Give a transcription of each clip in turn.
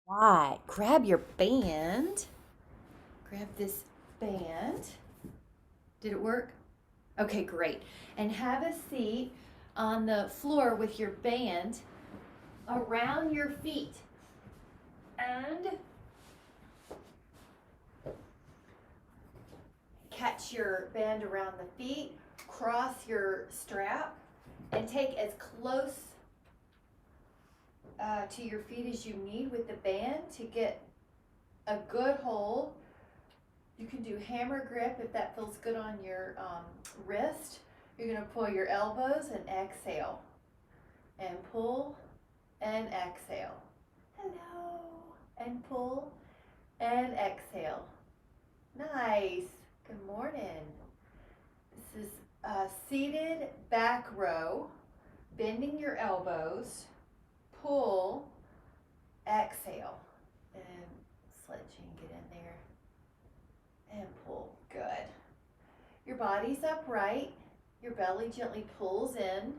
Right. Grab your band. Grab this band. Did it work? Okay, great. And have a seat on the floor with your band around your feet. And catch your band around the feet, cross your strap, and take as close to your feet as you need with the band to get a good hold. You can do hammer grip if that feels good on your wrist. You're going to pull your elbows and exhale. And pull and exhale. Hello. And pull and exhale. Nice. Good morning. This is seated back row. Bending your elbows. Pull. Exhale. And let Jean get in there. And pull. Good. Your body's upright. Your belly gently pulls in.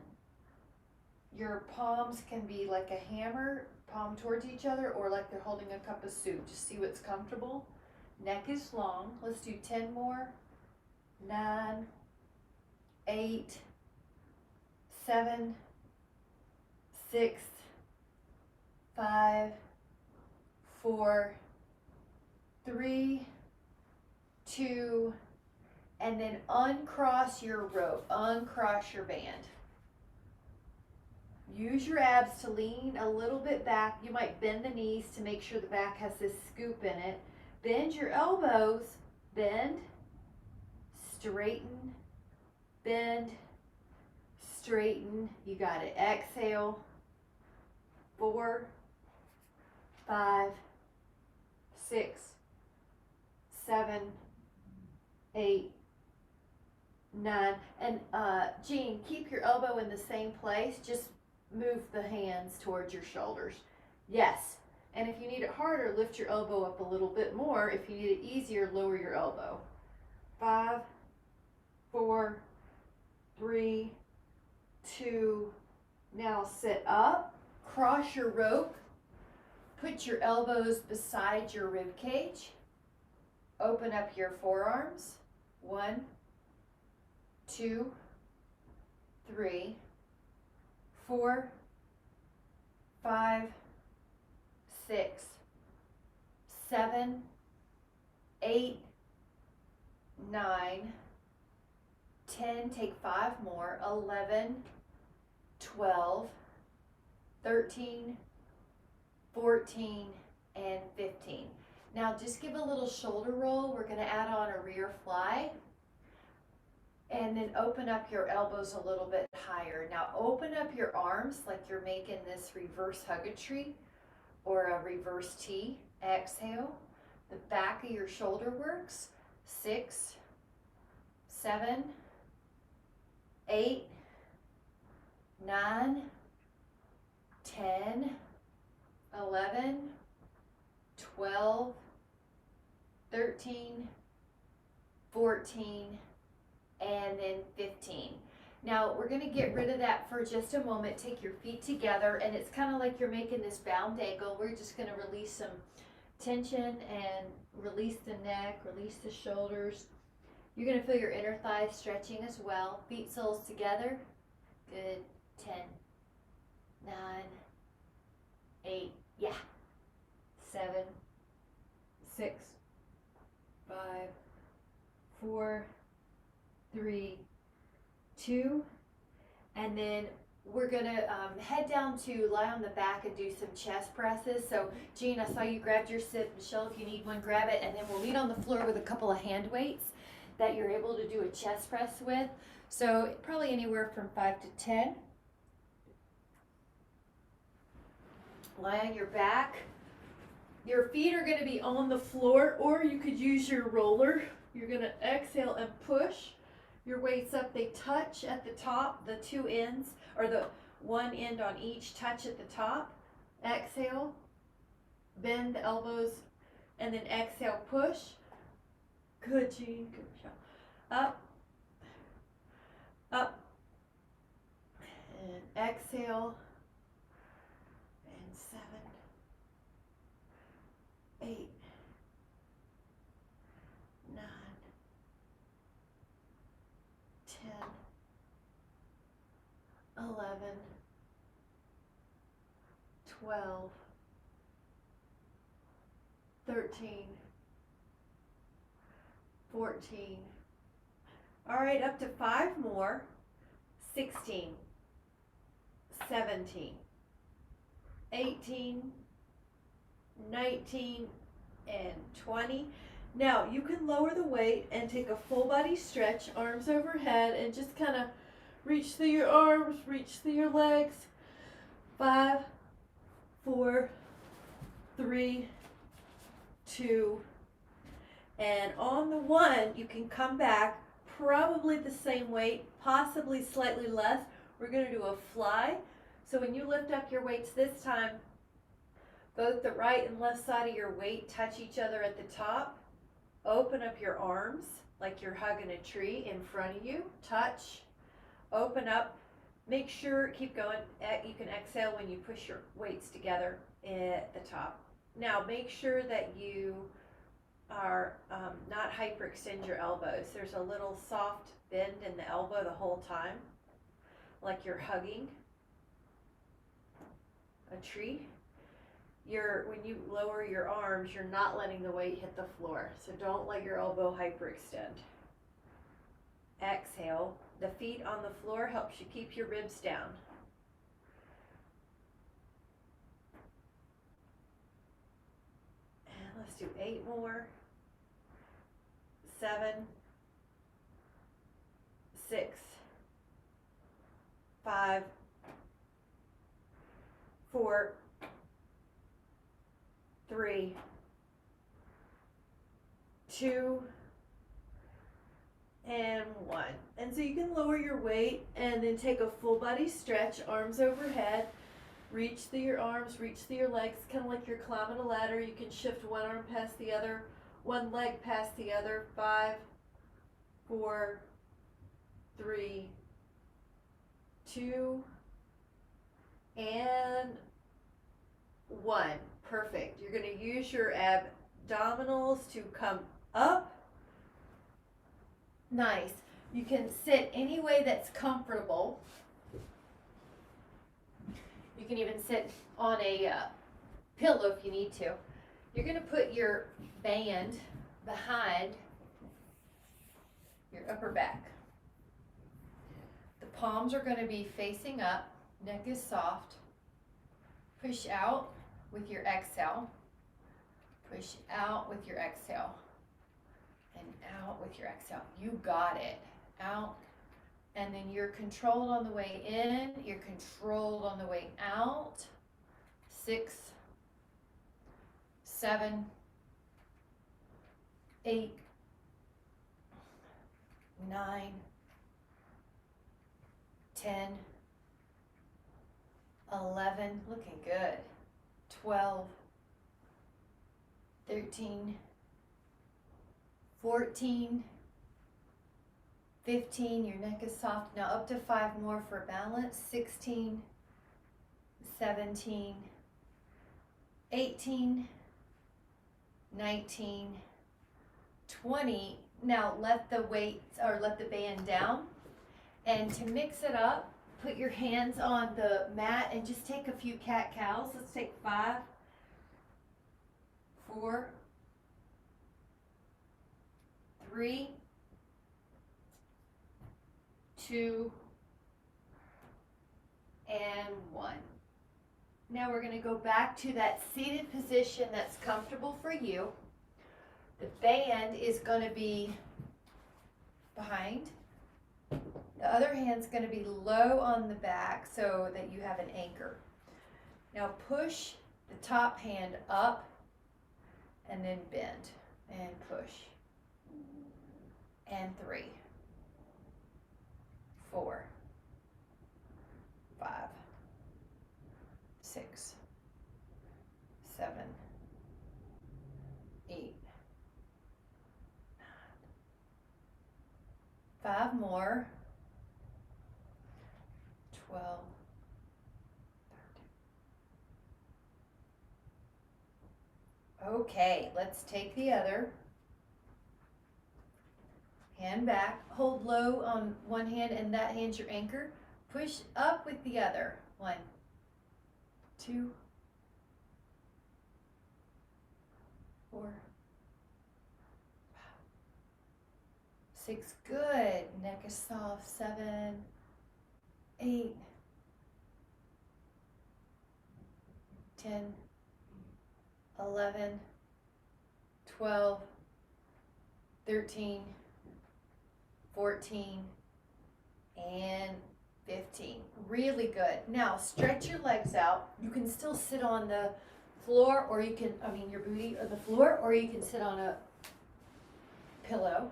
Your palms can be like a hammer, palm towards each other, or like they're holding a cup of soup. Just see what's comfortable. Neck is long. Let's do 10 more. 9, 8, 7, 6, 5, 4, 3, 2, and then uncross your rope, uncross your band. Use your abs to lean a little bit back. You might bend the knees to make sure the back has this scoop in it. Bend your elbows, bend, straighten, bend, straighten. You got it. Exhale. 4, 5, 6, 7, 8, 9. And Jean, keep your elbow in the same place. Just move the hands towards your shoulders. Yes. And if you need it harder, lift your elbow up a little bit more. If you need it easier, lower your elbow. 5, 4, 3, 2. Now sit up. Cross your rope. Put your elbows beside your rib cage. Open up your forearms. 1, 2, 3, 4, 5, 6, 7, 8, 9, 10. Take 5 more. 11, 12, 13, 14, and 15. Now just give a little shoulder roll. We're going to add on a rear fly. And then open up your elbows a little bit higher. Now open up your arms like you're making this reverse huggetry or a reverse T. Exhale. The back of your shoulder works. 6, 7, 8, 9, 10, 11, 12, 13, 14, and then 15. Now we're going to get rid of that for just a moment. Take your feet together, and it's kind of like you're making this bound angle. We're just going to release some tension and release the neck, release the shoulders. You're going to feel your inner thighs stretching as well. Feet soles together. Good. 10, 9, 8, yeah. 7, 6, 5, 4, 3, 2, and then we're gonna head down to lie on the back and do some chest presses. So Jean, I saw you grabbed your sit. Michelle, if you need one, grab it, and then we'll meet on the floor with a couple of hand weights that you're able to do a chest press with. So probably anywhere from 5 to 10. Lie on your back. Your feet are going to be on the floor, or you could use your roller. You're going to exhale and push your weights up. They touch at the top, the two ends, or the one end on each touch at the top. Exhale, bend the elbows, and then exhale, push. Good, Jean. Good, Michelle. Up, up, and exhale, and 7, 12, 13, 14. All right, up to 5 more. 16, 17, 18, 19, and 20. Now you can lower the weight and take a full body stretch, arms overhead, and just kind of reach through your arms, reach through your legs. 5, 4, 3, 2, and on the 1, you can come back, probably the same weight, possibly slightly less. We're going to do a fly. So when you lift up your weights this time, both the right and left side of your weight touch each other at the top. Open up your arms like you're hugging a tree in front of you. Touch, open up. Make sure, keep going. You can exhale when you push your weights together at the top. Now make sure that you are not hyperextend your elbows. There's a little soft bend in the elbow the whole time, like you're hugging a tree. When you lower your arms, you're not letting the weight hit the floor. So don't let your elbow hyperextend. Exhale. The feet on the floor helps you keep your ribs down. And let's do 8 more. 7, 6, 5, 4, 3, 2, and 1. And so you can lower your weight and then take a full body stretch, arms overhead, reach through your arms, reach through your legs, kind of like you're climbing a ladder. You can shift one arm past the other, one leg past the other. 5, 4, 3, 2, and 1. Perfect. You're going to use your abdominals to come up. Nice. You can sit any way that's comfortable. You can even sit on a pillow if you need to. You're going to put your band behind your upper back. The palms are going to be facing up. Neck is soft. Push out with your exhale. Push out with your exhale. And out with your exhale. You got it. Out. And then you're controlled on the way in. You're controlled on the way out. 6, 7, 8, 9, 10, 11, looking good. 12, 13, 14, 15, your neck is soft. Now up to 5 more for balance. 16, 17, 18, 19, 20. Now let the weights or let the band down. And to mix it up, put your hands on the mat and just take a few cat-cows. Let's take 5, 4, 3, 2, and 1. Now we're going to go back to that seated position that's comfortable for you. The band is going to be behind. The other hand's going to be low on the back so that you have an anchor. Now push the top hand up and then bend and push. And 3, 4, 5, 6, 7, 8, 9. 5 more. 12, 13. Okay, let's take the other. Hand back, hold low on one hand and that hand's your anchor. Push up with the other. 1, 2, 6, good. Neck is soft. 7, 8, 10, 11, 12, 13, 14, and 15. Really good. Now stretch your legs out. You can still sit on the floor, or you can, your booty or the floor, or you can sit on a pillow.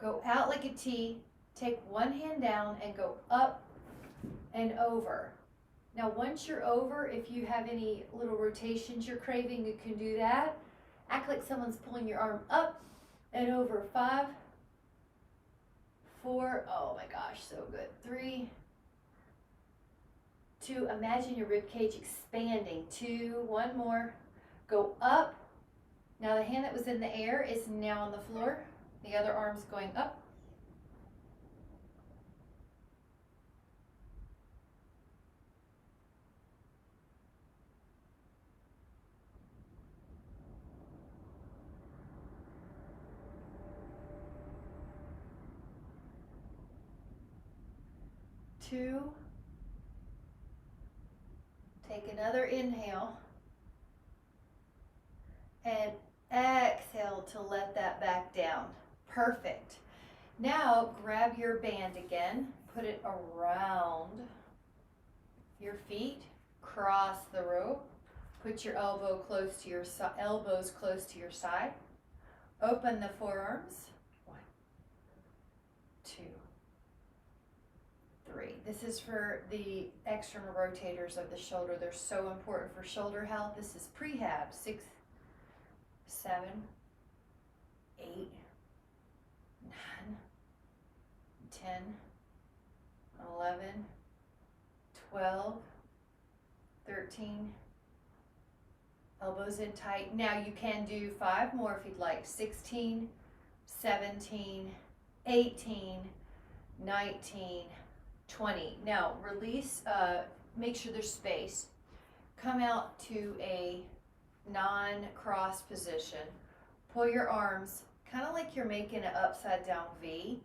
Go out like a T, take one hand down and go up and over. Now once you're over, if you have any little rotations you're craving, you can do that. Act like someone's pulling your arm up and over. 5, 4, oh my gosh, so good. 3, 2, imagine your rib cage expanding. 2, one more, go up. Now the hand that was in the air is now on the floor. The other arm's going up. Two. Take another inhale. And exhale to let that back down. Perfect. Now grab your band again, put it around your feet, cross the rope, put your elbows close to your side, open the forearms. 1, 2, 3. This is for the external rotators of the shoulder. They're so important for shoulder health. This is prehab. 6, 7, 8, 9, 10, 11, 12, 13. Elbows in tight. Now you can do 5 more if you'd like. 16, 17, 18, 19, 20. Now release, make sure there's space. Come out to a non-cross position. Pull your arms kind of like you're making an upside down V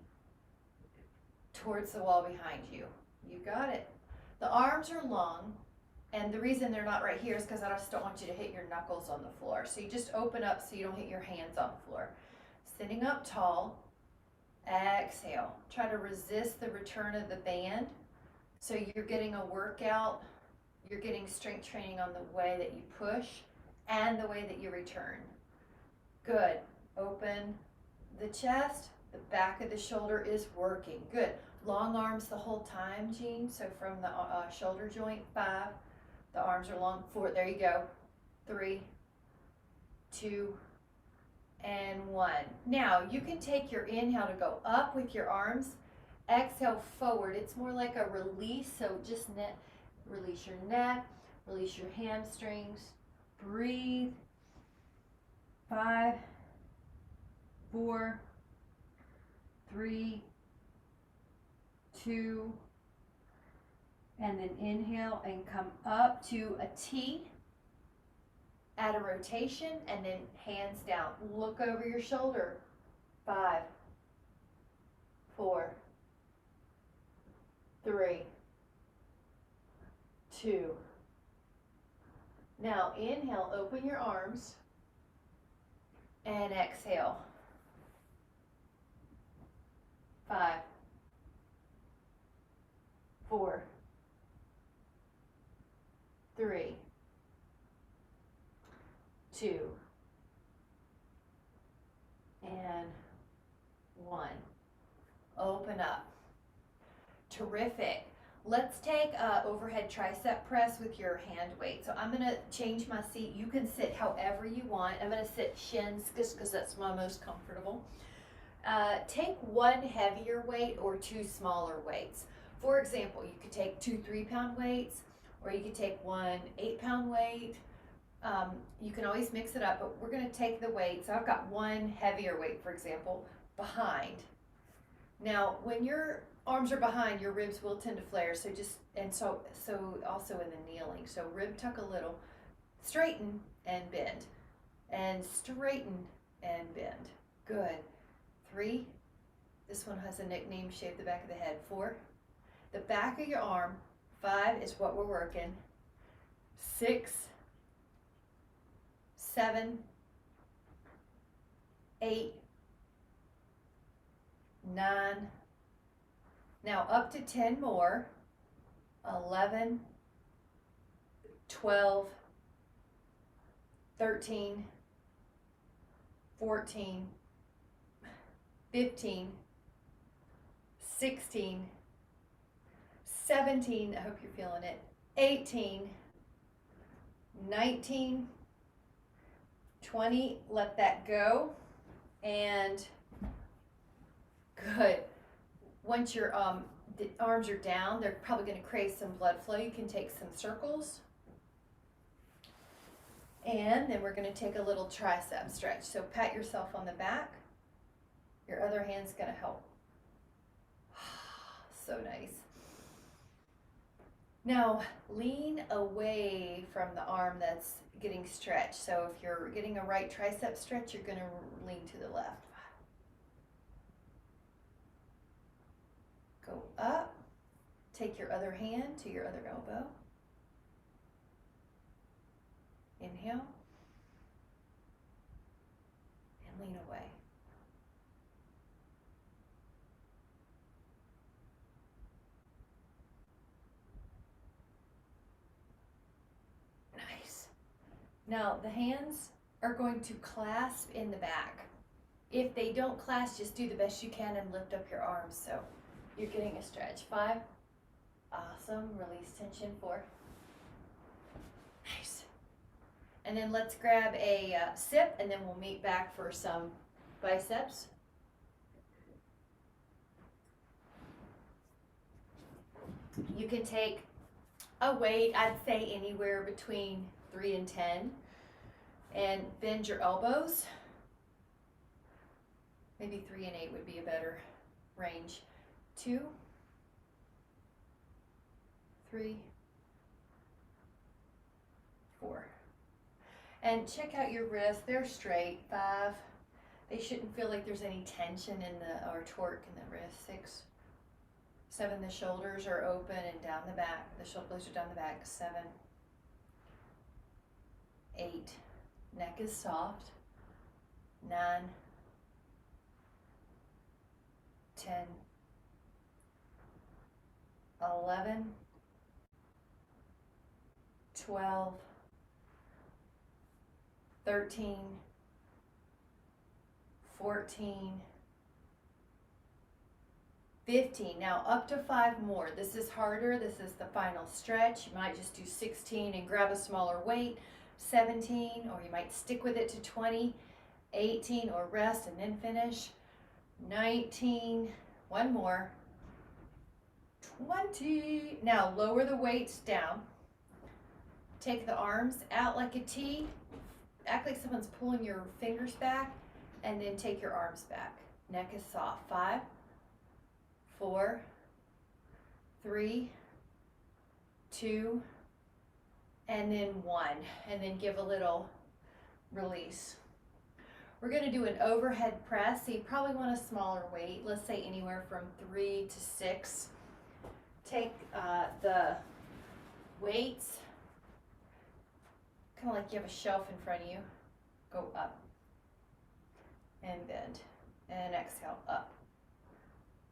towards the wall behind you. You got it. The arms are long, and the reason they're not right here is because I just don't want you to hit your knuckles on the floor. So you just open up so you don't hit your hands on the floor. Sitting up tall, exhale. Try to resist the return of the band. So you're getting a workout, you're getting strength training on the way that you push and the way that you return. Good. Open the chest. The back of the shoulder is working. Good. Long arms the whole time, Jean. So from the shoulder joint, 5. The arms are long. 4. There you go. 3, 2, and 1. Now you can take your inhale to go up with your arms. Exhale forward. It's more like a release. So just release your neck, release your hamstrings. Breathe. 5, 4, 3, 2, and then inhale and come up to a T. Add a rotation and then hands down. Look over your shoulder. 5, 4, 3, 2. Now inhale, open your arms, and exhale. 5, 4, 3, 2, and 1. Open up. Terrific. Let's take overhead tricep press with your hand weight. So I'm going to change my seat. You can sit however you want. I'm going to sit shins just because that's my most comfortable. Take 1 heavier weight or 2 smaller weights. For example, you could take 2 3-pound weights, or you could take 1 8-pound weight. You can always mix it up, but we're going to take the weight. So I've got 1 heavier weight, for example, behind. Now, when your arms are behind, your ribs will tend to flare. So also in the kneeling. So rib tuck a little, straighten and bend, and straighten and bend. Good. 3, This one has a nickname, shave the back of the head. 4, the back of your arm. 5 is what we're working. 6, 7, 8, 9. Now up to 10 more. 11, 12, 13, 14, 15, 16, 17, I hope you're feeling it, 18, 19, 20, let that go, and good. Once your the arms are down, they're probably going to create some blood flow. You can take some circles. And then we're going to take a little tricep stretch. So pat yourself on the back. Your other hand's going to help. So nice. Now lean away from the arm that's getting stretched. So if you're getting a right tricep stretch, you're going to lean to the left. Go up. Take your other hand to your other elbow. Inhale. And lean away. Nice. Now the hands are going to clasp in the back. If they don't clasp, just do the best you can and lift up your arms. So you're getting a stretch. 5. Awesome. Release tension. 4. Nice. And then let's grab a sip, and then we'll meet back for some biceps. You can take a weight, I'd say anywhere between 3 and 10, and bend your elbows. Maybe 3 and 8 would be a better range. 2, 3, 4. And check out your wrists, they're straight. 5, they shouldn't feel like there's any tension in the, or torque in the wrist. 6, 7, the shoulders are open and down the back. The shoulders are down the back. 7, 8, neck is soft. 9, 10, 11, 12, 13, 14, 15. Now up to 5 more. This is harder. This is the final stretch. You might just do 16 and grab a smaller weight. 17, or you might stick with it to 20. 18, or rest and then finish. 19, 1 more. 20. Now lower the weights down. Take the arms out like a T. Act like someone's pulling your fingers back, and then take your arms back. Neck is soft. 5, 4, 3, 2, and then 1. And then give a little release. We're going to do an overhead press. So you probably want a smaller weight. Let's say anywhere from 3 to 6. Take the weights, kind of like you have a shelf in front of you. Go up and bend, and exhale, up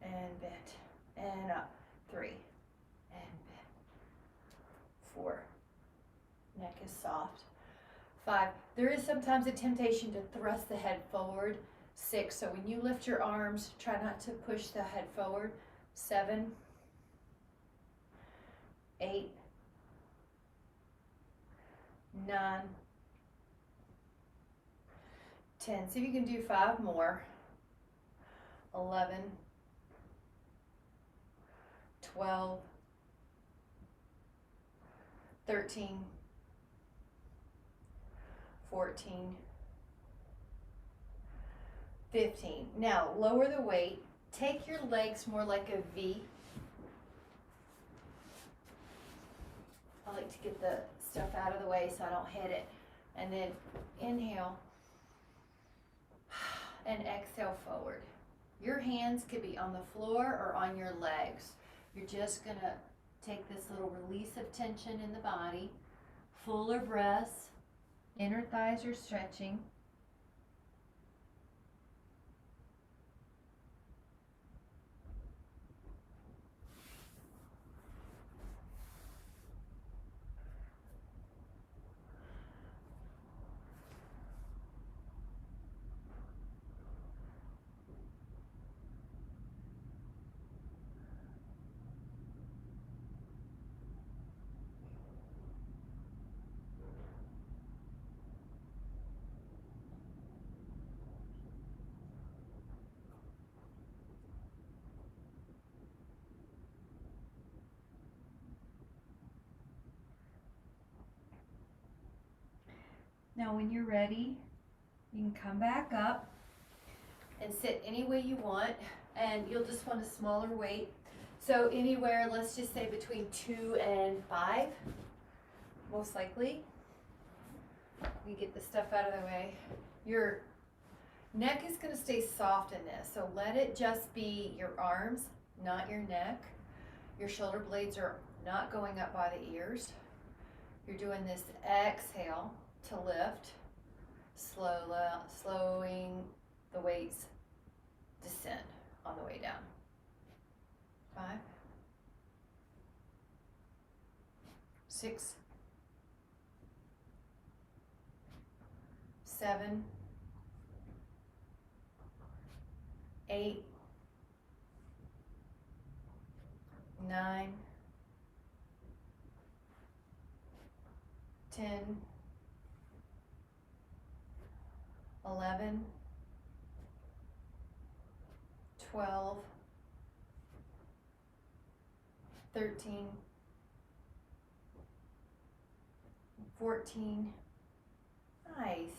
and bend, and up. 3 and bend. 4, neck is soft. 5, there is sometimes a temptation to thrust the head forward. 6, so when you lift your arms, try not to push the head forward. 7, 8, 9, 10. See if you can do 5 more. 11, 12, 13, 14, 15. Now lower the weight. Take your legs more like a V. I like to get the stuff out of the way so I don't hit it. And then inhale and exhale forward. Your hands could be on the floor or on your legs. You're just gonna take this little release of tension in the body, fuller breaths, inner thighs are stretching. Now when you're ready, you can come back up and sit any way you want, and you'll just want a smaller weight. So anywhere, let's just say between 2 and 5, most likely. We get the stuff out of the way. Your neck is gonna stay soft in this, so let it just be your arms, not your neck. Your shoulder blades are not going up by the ears. You're doing this exhale to lift, slowing the weights descend on the way down. 5, 6, 7, 8, 9, 10, 11, 12, 13, 14. Nice.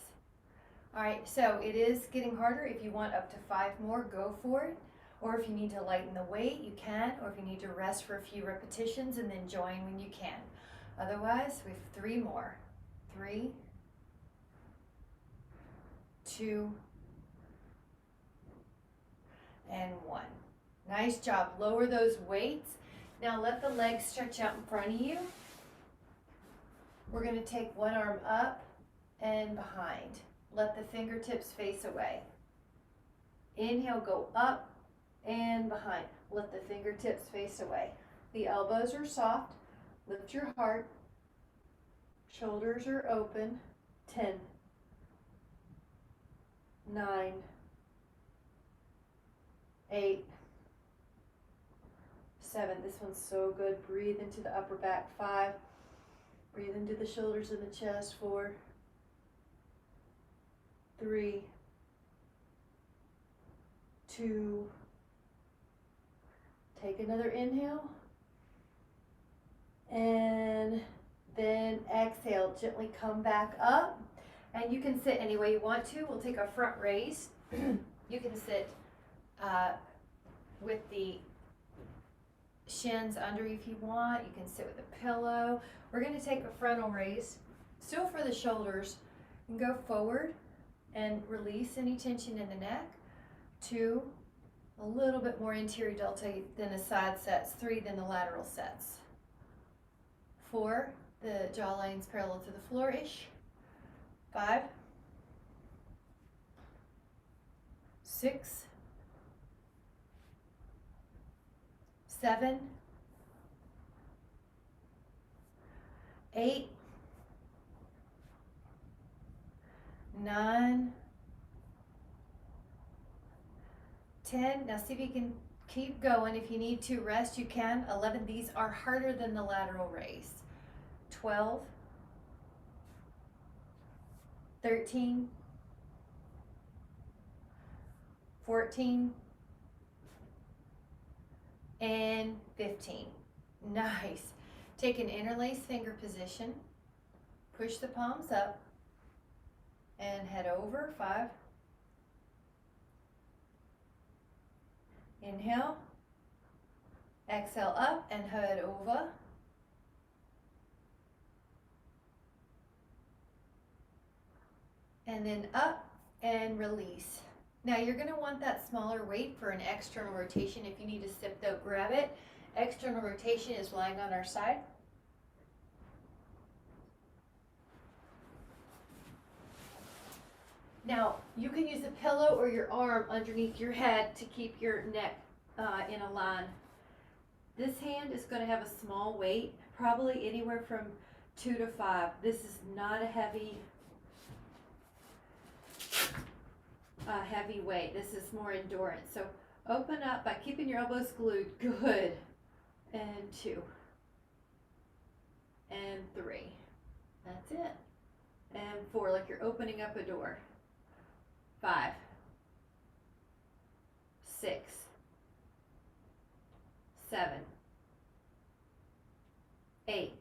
All right, so it is getting harder. If you want up to 5 more, go for it. Or if you need to lighten the weight, you can. Or if you need to rest for a few repetitions and then join when you can. Otherwise, we have 3 more. 3, 2, and 1. Nice job. Lower those weights. Now let the legs stretch out in front of you. We're going to take one arm up and behind. Let the fingertips face away. Inhale, go up and behind. Let the fingertips face away. The elbows are soft. Lift your heart. Shoulders are open. 10, 9, 8, 7. This one's so good. Breathe into the upper back. 5. Breathe into the shoulders and the chest. 4, 3, 2. Take another inhale. And then exhale. Gently come back up. And you can sit any way you want to. We'll take a front raise. You can sit with the shins under if you want. You can sit with a pillow. We're going to take a frontal raise. Still for the shoulders. And go forward and release any tension in the neck. 2, a little bit more anterior delta than the side sets. 3, than the lateral sets. 4, the jawline's parallel to the floor-ish. 5, 6, 7, 8, 9, 10. Now see if you can keep going. If you need to rest, you can. 11. These are harder than the lateral raise. 12, 13, 14, and 15. Nice. Take an interlace finger position. Push the palms up and head over. 5. Inhale. Exhale up and head over. And then up and release. Now you're going to want that smaller weight for an external rotation. If you need to sit though, grab it. External rotation is lying on our side. Now you can use a pillow or your arm underneath your head to keep your neck in a line. This hand is going to have a small weight, probably anywhere from 2 to 5. This is not a heavy weight. This is more endurance. So open up by keeping your elbows glued. Good. And 2. And 3. That's it. And 4, like you're opening up a door. 5. 6. 7. 8.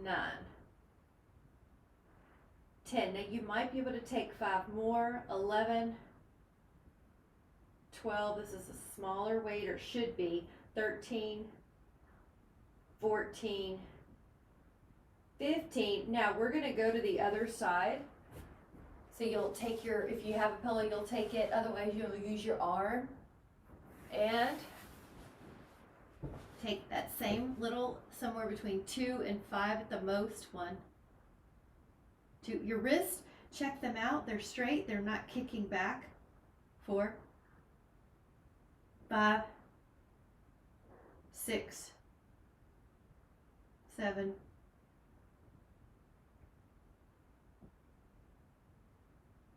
9. 10. Now you might be able to take 5 more. 11. 12. This is a smaller weight, or should be. 13. 14. 15. Now we're going to go to the other side. So you'll take your, if you have a pillow, you'll take it. Otherwise, you'll use your arm. And take that same little, somewhere between 2 and 5 at the most. 1, 2. Your wrists, check them out. They're straight. They're not kicking back. 4, 5, 6, 7,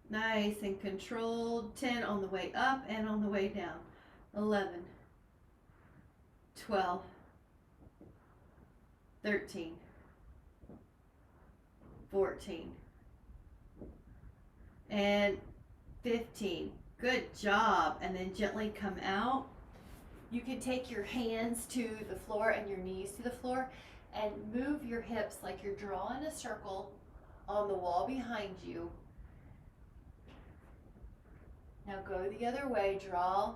nice and controlled. 10 on the way up and on the way down. 11, 12, 13, 14, and 15. Good job. And then gently come out. You can take your hands to the floor and your knees to the floor and move your hips like you're drawing a circle on the wall behind you. Now go the other way, draw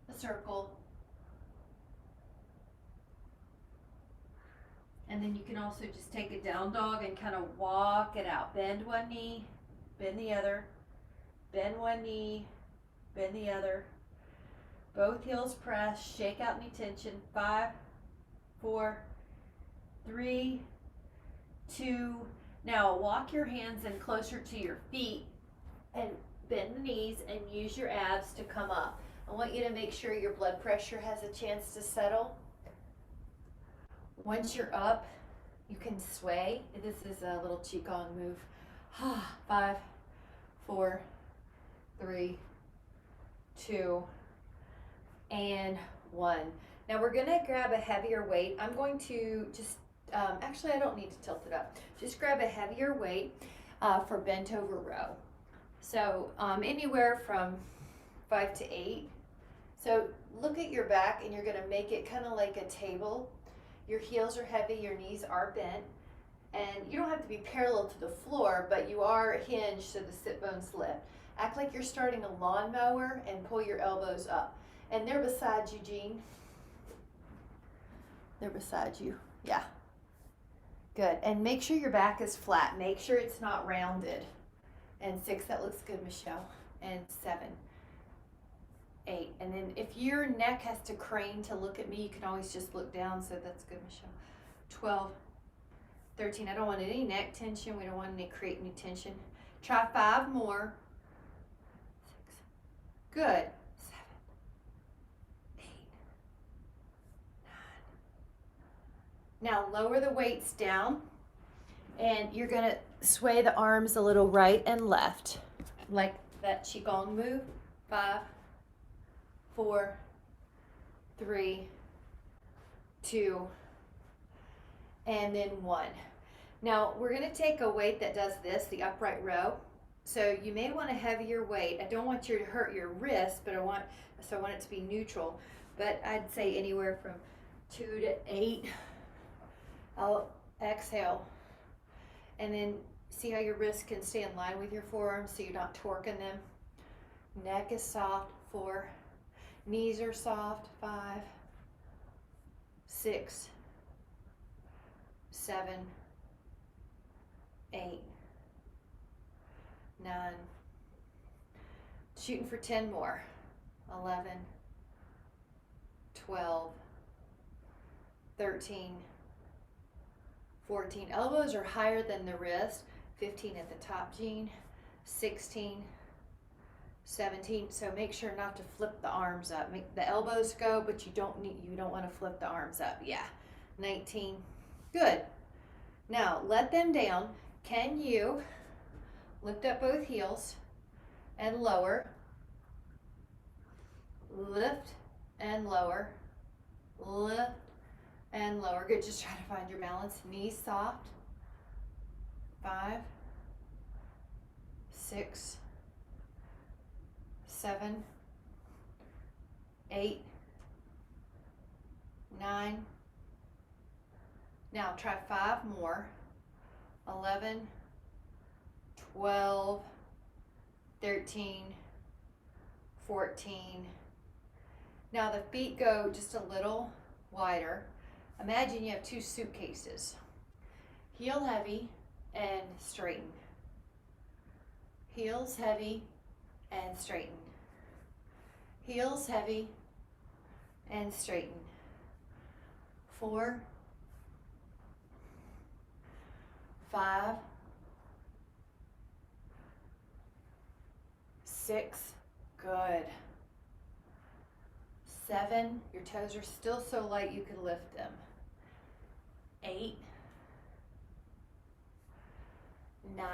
a circle. And then you can also just take a down dog and kind of walk it out. Bend one knee, bend the other, bend one knee, bend the other. Both heels press, shake out any tension. 5, 4, 3, 2. Now walk your hands in closer to your feet and bend the knees and use your abs to come up. I want you to make sure your blood pressure has a chance to settle. Once you're up, you can sway. This is a little qigong move. 5, 4, 3, 2, and 1. Now we're gonna grab a heavier weight. I'm going to just, actually I don't need to tilt it up. Just grab a heavier weight for bent over row. So anywhere from 5 to 8. So look at your back and you're gonna make it kind of like a table. Your heels are heavy, your knees are bent, and you don't have to be parallel to the floor, but you are hinged so the sit bones lift. Act like you're starting a lawnmower and pull your elbows up. And they're beside you, Jean. They're beside you, yeah. Good, and make sure your back is flat. Make sure it's not rounded. And 6, that looks good, Michelle. And 7, 8. And then if your neck has to crane to look at me, you can always just look down, so that's good, Michelle. 12, 13. I don't want any neck tension. We don't want to create any tension. Try 5 more. 6. Good. 7, 8, 9. Now lower the weights down, and you're going to sway the arms a little right and left, like that qigong move. 5, 4, 3, 2, and then 1. Now we're going to take a weight that does this, the upright row. So you may want a heavier weight. I don't want you to hurt your wrist, but I want it to be neutral. But I'd say anywhere from 2 to 8. I'll exhale. And then see how your wrists can stay in line with your forearms so you're not torquing them. Neck is soft. 4. Knees are soft. 5, 6, 7, 8, 9, Shooting for 10 more. 11, 12, 13, 14. Elbows are higher than the wrist. 15 at the top, Jean. 16, 17. So make sure not to flip the arms up. Make the elbows go, but you don't want to flip the arms up. Yeah. 19. Good. Now let them down. Can you lift up both heels and lower? Lift and lower. Lift and lower. Good. Just try to find your balance. Knees soft. 5, 6, 7, 8, 9. Now try 5 more. 11, 12, 13, 14. Now the feet go just a little wider. Imagine you have 2 suitcases. Heel heavy and straighten. Heels heavy and straighten. Heels heavy and straighten. 4, 5, 6, good. 7, your toes are still so light you can lift them. 8, 9,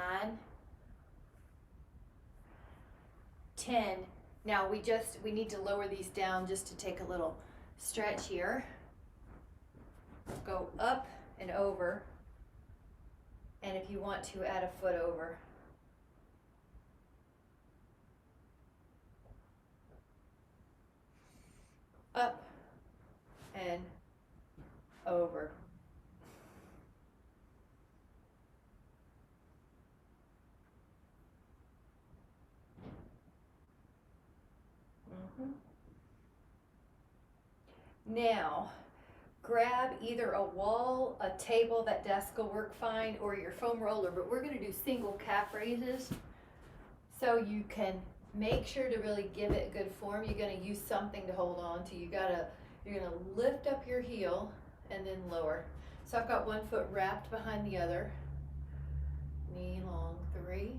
10. Now we need to lower these down just to take a little stretch here. Go up and over. And if you want to, add a foot over. Up and over. Now, grab either a wall, a table, that desk will work fine, or your foam roller, but we're going to do single calf raises so you can make sure to really give it good form. You're going to use something to hold on to. You're going to lift up your heel and then lower. So I've got one foot wrapped behind the other. Knee long. 3,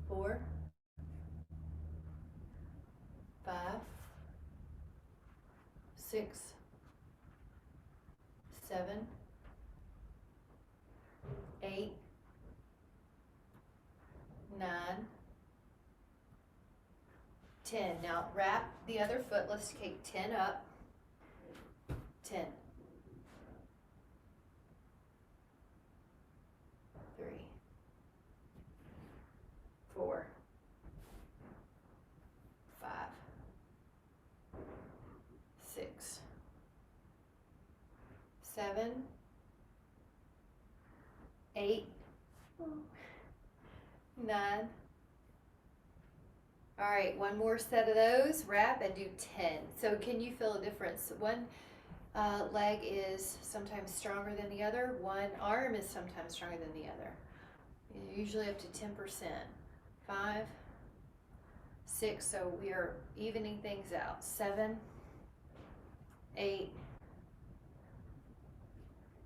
4, 5, 6, 7, 8, 9, 10. Now wrap the other foot. Let's take 10 up. 10. 3, 4, 5, 6, 7, 8, 9. All right, one more set of those. Wrap and do 10. So can you feel a difference? One leg is sometimes stronger than the other. One arm is sometimes stronger than the other. Usually up to 10%. 5, 6, so we are evening things out. 7, 8.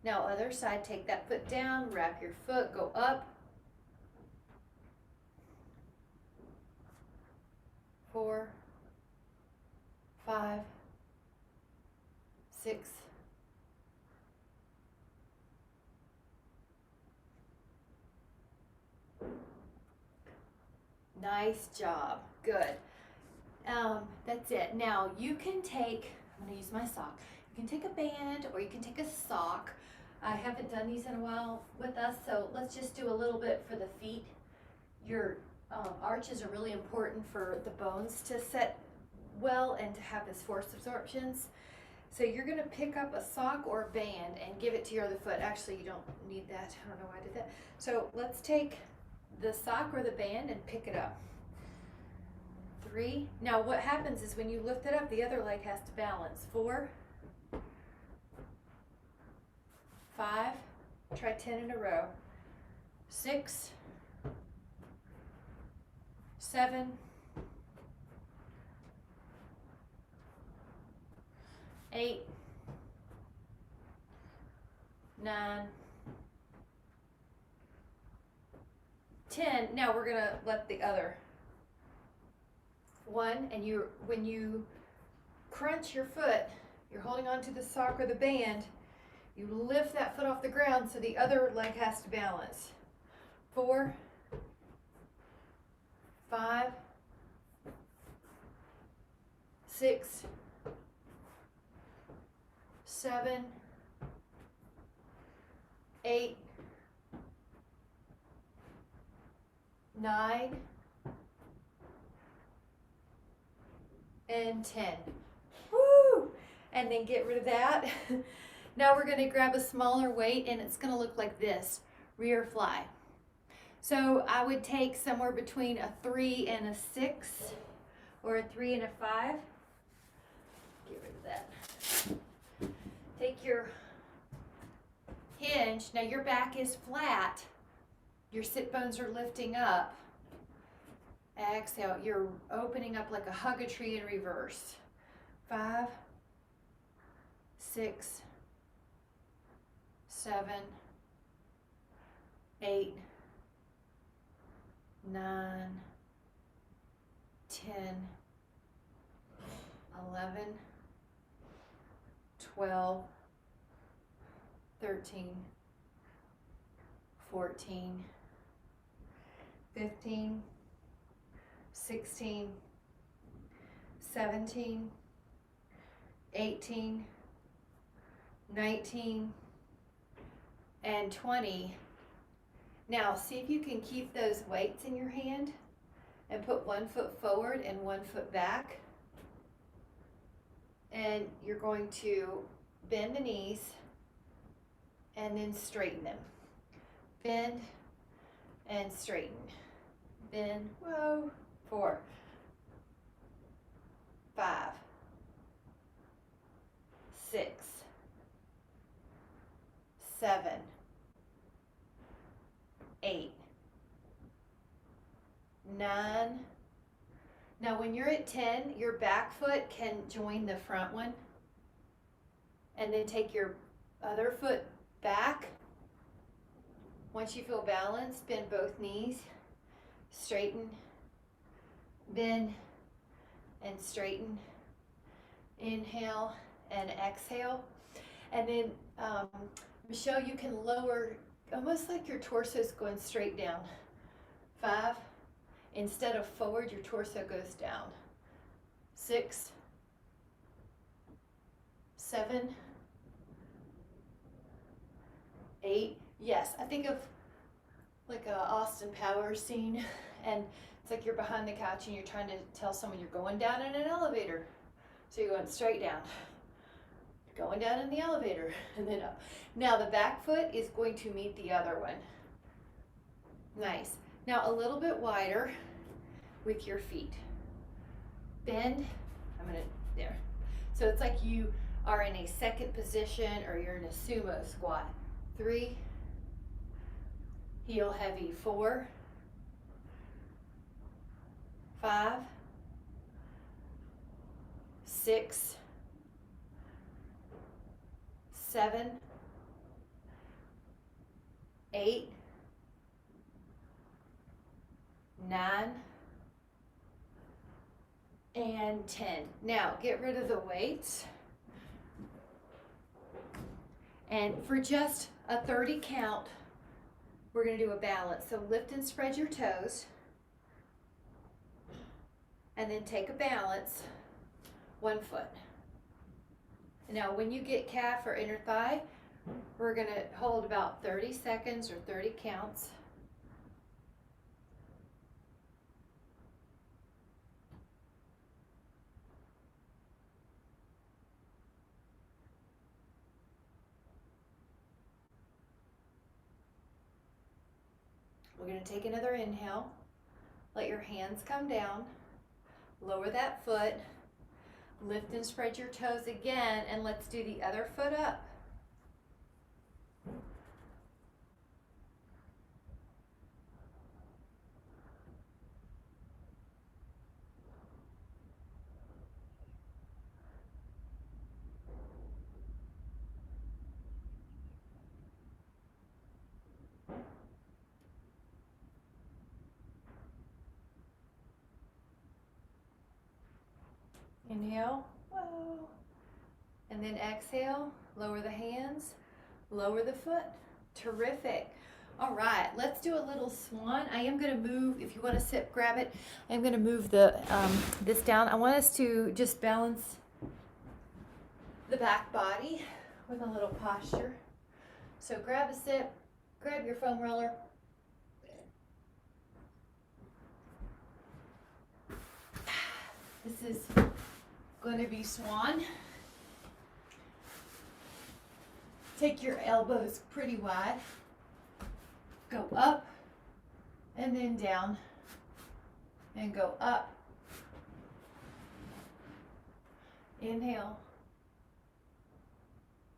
Now other side, take that foot down, wrap your foot, go up. 4, 5, 6, 7. Nice job. Good. That's it. Now you can take, I'm going to use my sock. You can take a band or you can take a sock. I haven't done these in a while with us, so let's just do a little bit for the feet. Your arches are really important for the bones to set well and to have this force absorptions. So you're going to pick up a sock or a band and give it to your other foot. Actually, you don't need that. I don't know why I did that. So let's take the sock or the band and pick it up. 3. Now what happens is when you lift it up, the other leg has to balance. 4, 5, try 10 in a row. 6, 7, 8, 9, 10. Now we're gonna let the other one, and when you crunch your foot, you're holding onto the sock or the band, you lift that foot off the ground so the other leg has to balance. 4, 5, 6, 7, 8, 9, and 10. Woo! And then get rid of that. Now we're going to grab a smaller weight, and it's going to look like this, rear fly. So I would take somewhere between a 3 and a 6, or a 3 and a 5. Get rid of that. Take your hinge. Now your back is flat. Your sit bones are lifting up. Exhale. You're opening up like a hug a tree in reverse. 5, 6, 7, 8, 9, 10, 11, 12, 13, 14, 15, 16, 17, 18, 19, and 20. Now see if you can keep those weights in your hand and put one foot forward and one foot back. And you're going to bend the knees and then straighten them. Bend and straighten. Bend, whoa. 4, 5, 6, 7, 8, 9. Now when you're at 10, your back foot can join the front one, and then take your other foot back. Once you feel balanced, bend both knees, straighten, bend and straighten. Inhale and exhale. And then Michelle, you can lower, almost like your torso is going straight down. 5. Instead of forward, your torso goes down. 6, 7, 8. Yes, I think of like a Austin Powers scene, and it's like you're behind the couch and you're trying to tell someone you're going down in an elevator. So you're going straight down. You're going down in the elevator and then up. Now the back foot is going to meet the other one. Nice. Now a little bit wider with your feet. Bend. There. So it's like you are in a second position, or you're in a sumo squat. 3. Heel heavy. 4, 5, 6, 7, 8, 9, and 10. Now get rid of the weights. And for just a 30 count, we're going to do a balance. So lift and spread your toes. And then take a balance, 1 foot. Now when you get calf or inner thigh, we're going to hold about 30 seconds or 30 counts. We're going to take another inhale. Let your hands come down. Lower that foot. Lift and spread your toes again, and let's do the other foot up. Inhale. Whoa. And then exhale, lower the hands, lower the foot. Terrific. All right, let's do a little swan. I am going to move, if you want to sit, grab it. I'm going to move the this down. I want us to just balance the back body with a little posture. So grab a sit, grab your foam roller. This is going to be swan. Take your elbows pretty wide. Go up and then down and go up. Inhale.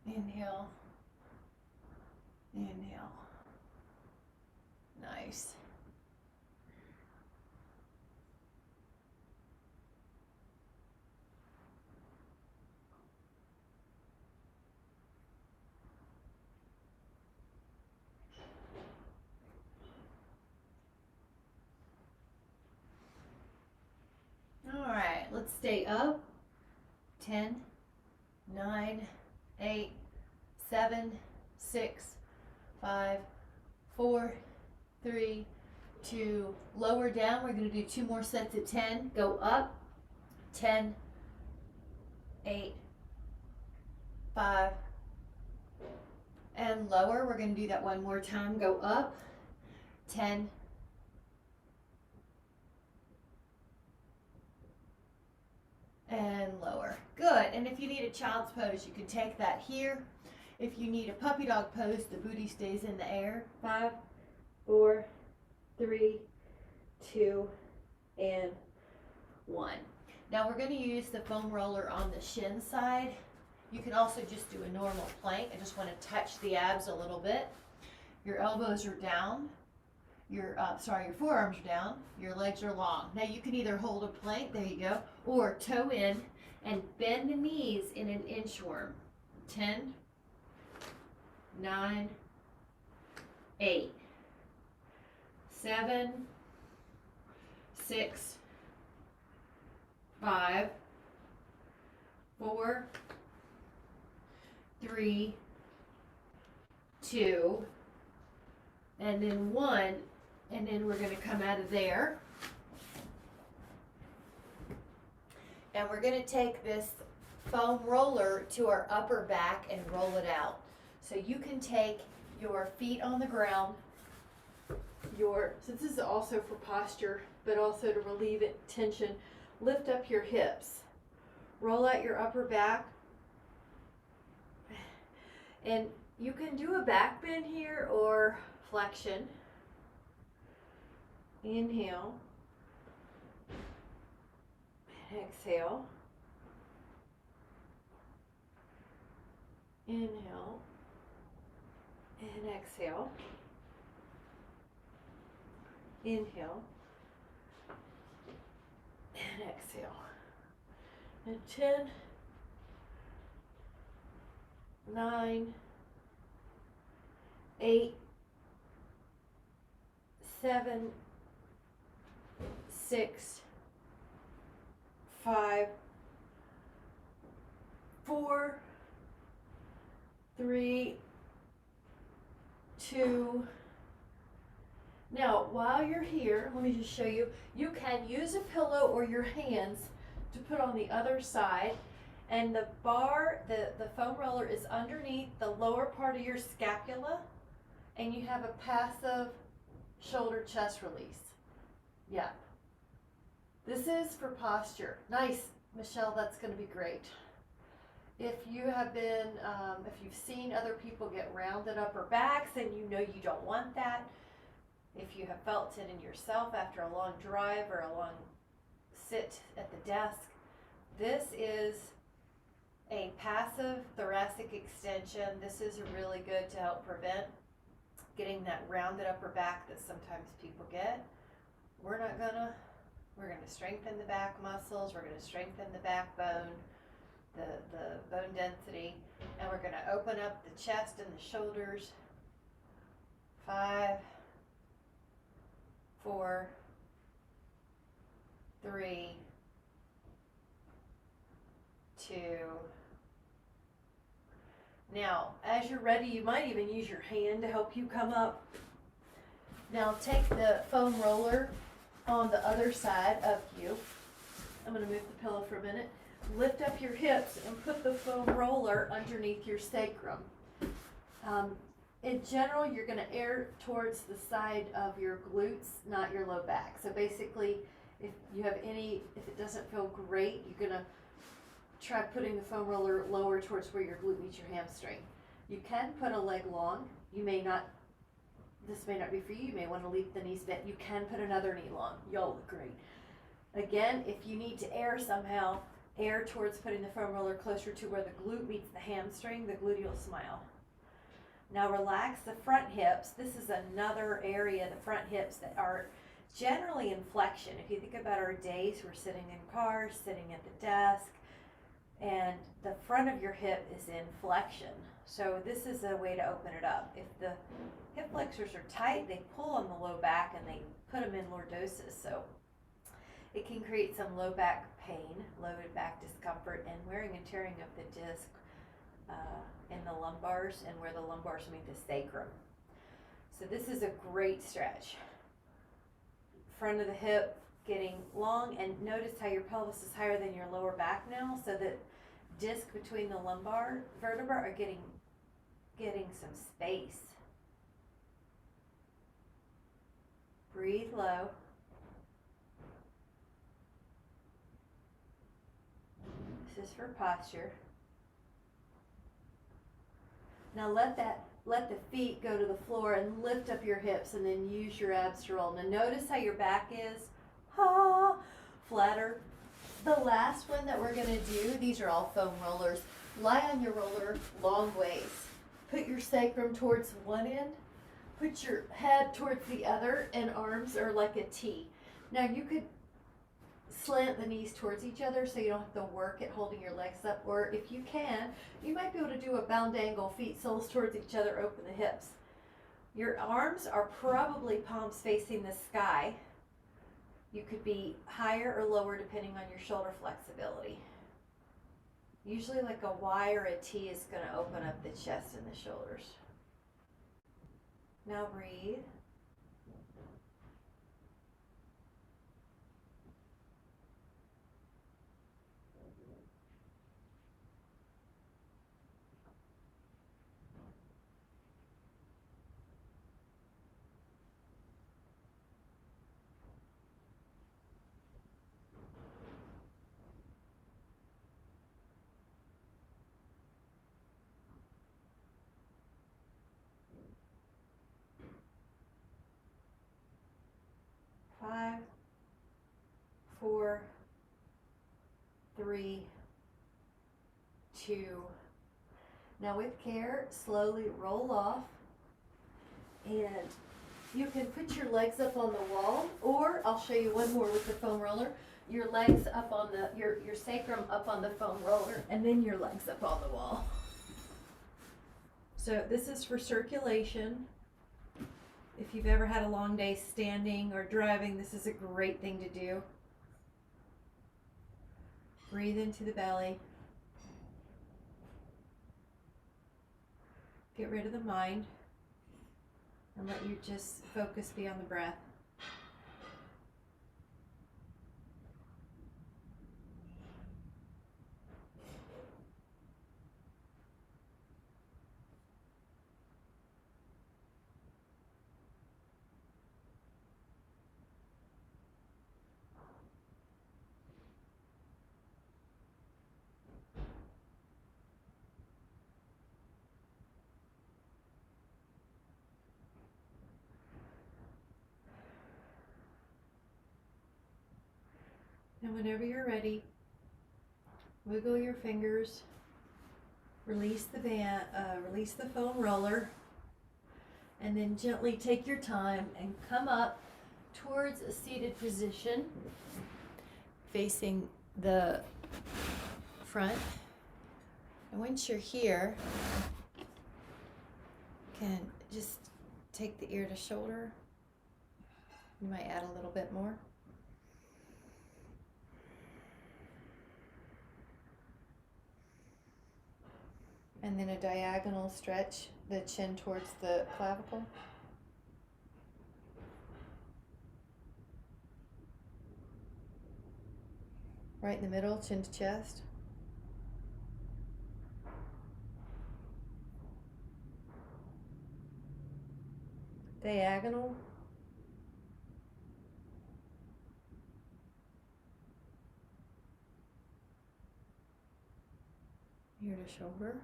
Inhale. Inhale. Nice. All right, let's stay up. 10, 9, 8, 7, 6, 5, 4, 3, 2, lower down. We're going to do 2 more sets of 10. Go up. 10, 8, 5, and lower. We're going to do that one more time. Go up. 10, and lower. Good. And if you need a child's pose, you can take that here. If you need a puppy dog pose, the booty stays in the air. 5, 4, 3, 2, and 1. Now we're going to use the foam roller on the shin side. You can also just do a normal plank. I just want to touch the abs a little bit. Your elbows are down. Your forearms are down, your legs are long. Now you can either hold a plank, there you go, or toe in and bend the knees in an inchworm. 10, 9, 8, 7, 6, 5, 4, 3, 2, and then 1. And then we're going to come out of there. And we're going to take this foam roller to our upper back and roll it out. So you can take your feet on the ground. So this is also for posture, but also to relieve tension. Lift up your hips. Roll out your upper back. And you can do a back bend here or flexion. Inhale, exhale, inhale, and exhale, inhale, and exhale, and 10, 9, 8, 7, 6, 5, 4, 3, 2. Now, while you're here, let me just show you. You can use a pillow or your hands to put on the other side. And the bar, the foam roller is underneath the lower part of your scapula. And you have a passive shoulder chest release. Yeah. This is for posture. Nice, Michelle, that's going to be great. If you have been, if you've seen other people get rounded upper backs and you know you don't want that, if you have felt it in yourself after a long drive or a long sit at the desk, this is a passive thoracic extension. This is really good to help prevent getting that rounded upper back that sometimes people get. We're going to strengthen the back muscles, we're going to strengthen the backbone, the bone density, and we're going to open up the chest and the shoulders. 5, 4, 3, 2. Now, as you're ready, you might even use your hand to help you come up. Now take the foam roller on the other side of you. I'm going to move the pillow for a minute. Lift up your hips and put the foam roller underneath your sacrum. In general, you're going to err towards the side of your glutes, not your low back. So basically, if it doesn't feel great, you're going to try putting the foam roller lower towards where your glute meets your hamstring. You can put a leg long. This may not be for you. You may want to leave the knees bent. You can put another knee long. You'll look great. Again, if you need to err somehow, err towards putting the foam roller closer to where the glute meets the hamstring, the gluteal smile. Now relax the front hips. This is another area, the front hips, that are generally in flexion. If you think about our days, we're sitting in cars, sitting at the desk, and the front of your hip is in flexion. So this is a way to open it up. If the hip flexors are tight, they pull on the low back and they put them in lordosis. So it can create some low back pain, low back discomfort, and wearing and tearing of the disc in the lumbars and where the lumbars meet the sacrum. So this is a great stretch. Front of the hip getting long, and notice how your pelvis is higher than your lower back now, so that disc between the lumbar vertebrae are getting some space. Breathe low. This is for posture. Now let the feet go to the floor and lift up your hips, and then use your abs to roll. Now notice how your back is flatter. The last one that we're going to do, these are all foam rollers. Lie on your roller long ways. Put your sacrum towards one end. Put your head towards the other, and arms are like a T. Now you could slant the knees towards each other so you don't have to work at holding your legs up, or if you can, you might be able to do a bound angle, feet soles towards each other, open the hips. Your arms are probably palms facing the sky. You could be higher or lower depending on your shoulder flexibility. Usually like a Y or a T is going to open up the chest and the shoulders. Now breathe. Five, 4, 3, 2. Now with care, slowly roll off, and you can put your legs up on the wall, or I'll show you one more with the foam roller. Your legs up on your sacrum up on the foam roller, and then your legs up on the wall. So this is for circulation. If you've ever had a long day standing or driving, this is a great thing to do. Breathe into the belly. Get rid of the mind and let you just focus be on the breath. And whenever you're ready, wiggle your fingers, release the foam roller, and then gently take your time and come up towards a seated position, facing the front. And once you're here, you can just take the ear to shoulder. You might add a little bit more. And then a diagonal stretch, the chin towards the clavicle. Right in the middle, chin to chest. Diagonal. Ear to shoulder.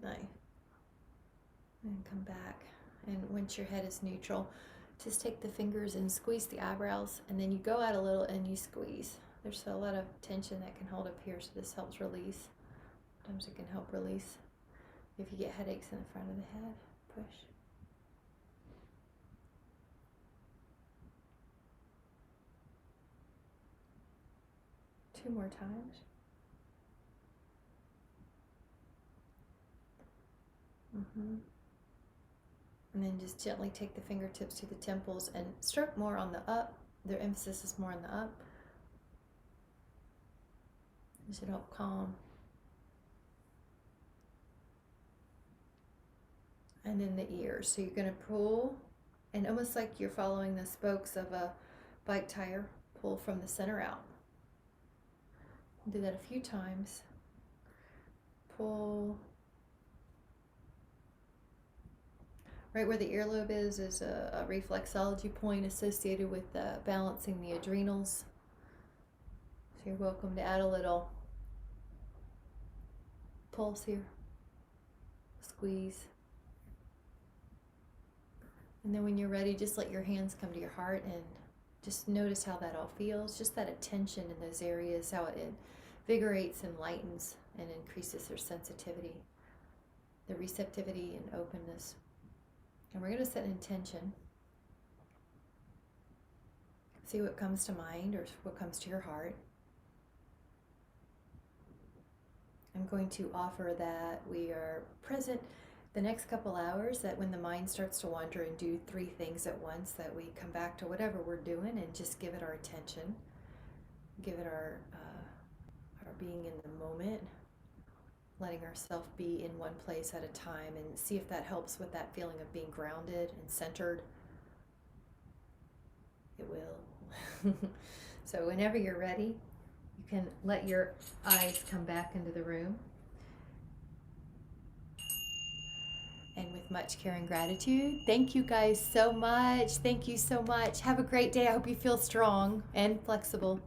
Nice. And come back. And once your head is neutral, just take the fingers and squeeze the eyebrows, and then you go out a little and you squeeze. There's a lot of tension that can hold up here, so this helps release. Sometimes it can help release. If you get headaches in the front of the head, push. Two more times. And then just gently take the fingertips to the temples and stroke more on the up. Their emphasis is more on the up. This should help calm. And then the ears. So you're going to pull, and almost like you're following the spokes of a bike tire, pull from the center out. Do that a few times. Pull. Right where the earlobe is a reflexology point associated with balancing the adrenals. So you're welcome to add a little pulse here. Squeeze. And then when you're ready, just let your hands come to your heart and just notice how that all feels. Just that attention in those areas, how it invigorates and lightens and increases their sensitivity, the receptivity and openness. And we're going to set an intention. See what comes to mind or what comes to your heart. I'm going to offer that we are present the next couple hours, that when the mind starts to wander and do 3 things at once, that we come back to whatever we're doing and just give it our attention. Give it our being in the moment. Letting ourselves be in one place at a time, and see if that helps with that feeling of being grounded and centered. It will. So whenever you're ready, you can let your eyes come back into the room. And with much care and gratitude, thank you guys so much. Thank you so much. Have a great day. I hope you feel strong and flexible.